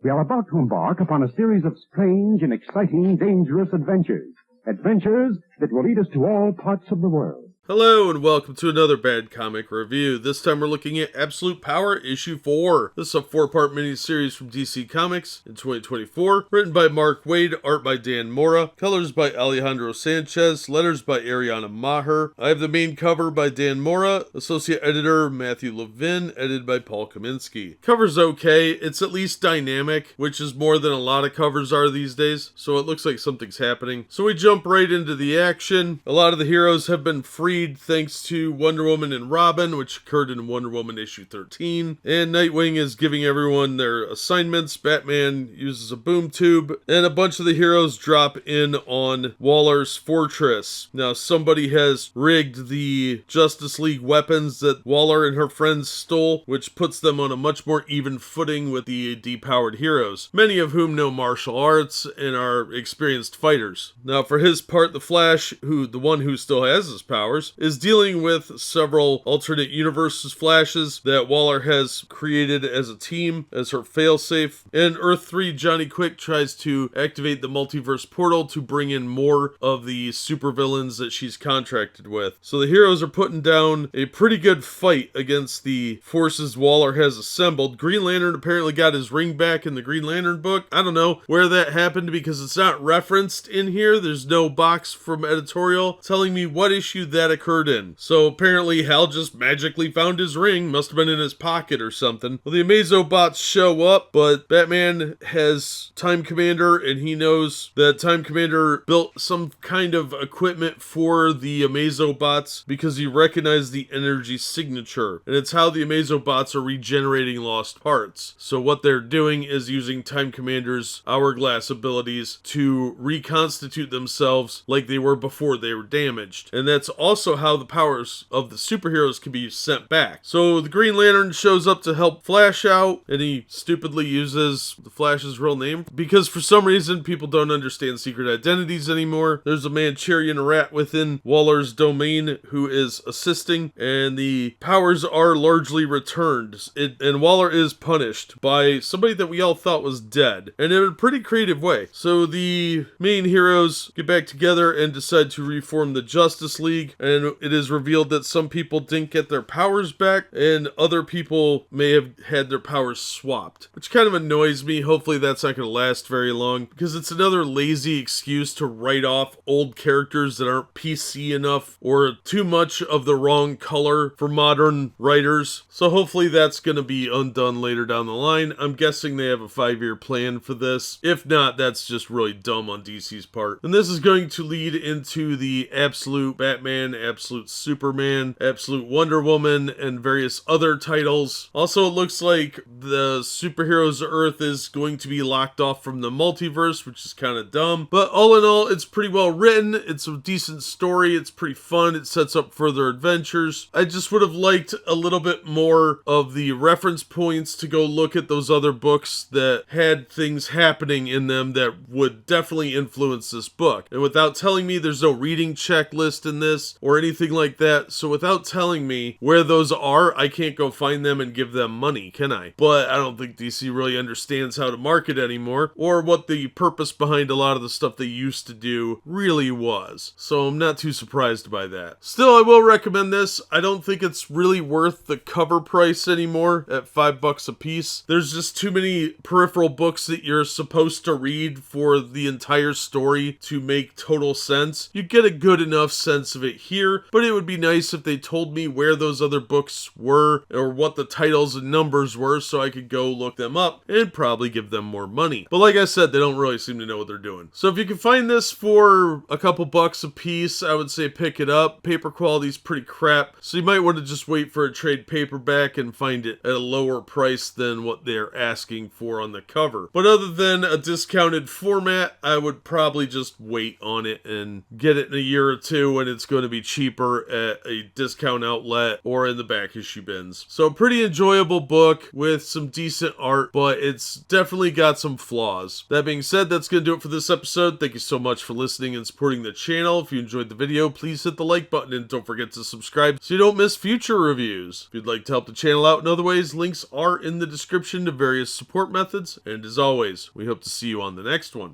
We are about to embark upon a series of strange and exciting, dangerous adventures. Adventures that will lead us to all parts of the world. Hello and welcome to another Bad Comic Review. This time we're looking at Absolute Power Issue 4. This is a 4-part miniseries from DC Comics in 2024. Written by Mark Waid, art by Dan Mora, colors by Alejandro Sanchez, letters by Ariana Maher. I have the main cover by Dan Mora, associate editor Matthew Levin, edited by Paul Kaminsky. Cover's okay, it's at least dynamic, which is more than a lot of covers are these days, so it looks like something's happening. So we jump right into the action. A lot of the heroes have been freed thanks to Wonder Woman and Robin, which occurred in Wonder Woman issue 13. And Nightwing is giving everyone their assignments. Batman uses a boom tube, and a bunch of the heroes drop in on Waller's fortress. Now, somebody has rigged the Justice League weapons that Waller and her friends stole, which puts them on a much more even footing with the depowered heroes, many of whom know martial arts and are experienced fighters. Now, for his part, the Flash, the one who still has his powers, is dealing with several alternate universes Flashes that Waller has created as a team, as her failsafe. And Earth 3 Johnny Quick tries to activate the multiverse portal to bring in more of the supervillains that she's contracted with. So the heroes are putting down a pretty good fight against the forces Waller has assembled. Green Lantern apparently got his ring back in the Green Lantern book. I don't know where that happened because it's not referenced in here. There's no box from editorial telling me what issue that occurred in. So apparently Hal just magically found his ring, must have been in his pocket or something. Well, the Amazobots show up, but Batman has Time Commander, and he knows that Time Commander built some kind of equipment for the Amazobots because he recognized the energy signature, and it's how the Amazobots are regenerating lost parts. So what they're doing is using Time Commander's hourglass abilities to reconstitute themselves like they were before they were damaged. And that's also how the powers of the superheroes can be sent back. So the Green Lantern shows up to help Flash out, and he stupidly uses the Flash's real name because for some reason people don't understand secret identities anymore. There's a Manchurian rat within Waller's domain who is assisting, and the powers are largely returned. And Waller is punished by somebody that we all thought was dead, and in a pretty creative way. So the main heroes get back together and decide to reform the Justice League, and it is revealed that some people didn't get their powers back and other people may have had their powers swapped, which kind of annoys me. Hopefully that's not going to last very long because it's another lazy excuse to write off old characters that aren't PC enough or too much of the wrong color for modern writers. So hopefully that's going to be undone later down the line. I'm guessing they have a 5-year plan for this. If not, that's just really dumb on DC's part. And this is going to lead into the Absolute Batman, Absolute Superman, Absolute Wonder Woman, and various other titles. Also, it looks like the Superheroes Earth is going to be locked off from the multiverse, which is kind of dumb. But all in all, it's pretty well written. It's a decent story. It's pretty fun. It sets up further adventures. I just would have liked a little bit more of the reference points to go look at those other books that had things happening in them that would definitely influence this book. And without telling me, there's no reading checklist in this or anything like that. So without telling me where those are, I can't go find them and give them money, can I? But I don't think DC really understands how to market anymore or what the purpose behind a lot of the stuff they used to do really was. So I'm not too surprised by that. Still, I will recommend this. I don't think it's really worth the cover price anymore at $5 a piece. There's just too many peripheral books that you're supposed to read for the entire story to make total sense. You get a good enough sense of it here, but it would be nice if they told me where those other books were or what the titles and numbers were so I could go look them up and probably give them more money. But like I said, they don't really seem to know what they're doing. So if you can find this for a couple bucks a piece, I would say pick it up. Paper quality is pretty crap, so you might want to just wait for a trade paperback and find it at a lower price than what they're asking for on the cover. But other than a discounted format, I would probably just wait on it and get it in a year or two when it's going to be cheaper at a discount outlet or in the back issue bins. So a pretty enjoyable book with some decent art, but it's definitely got some flaws. That being said, that's going to do it for this episode. Thank you so much for listening and supporting the channel. If you enjoyed the video, please hit the like button and don't forget to subscribe so you don't miss future reviews. If you'd like to help the channel out in other ways, links are in the description to various support methods. And as always, we hope to see you on the next one.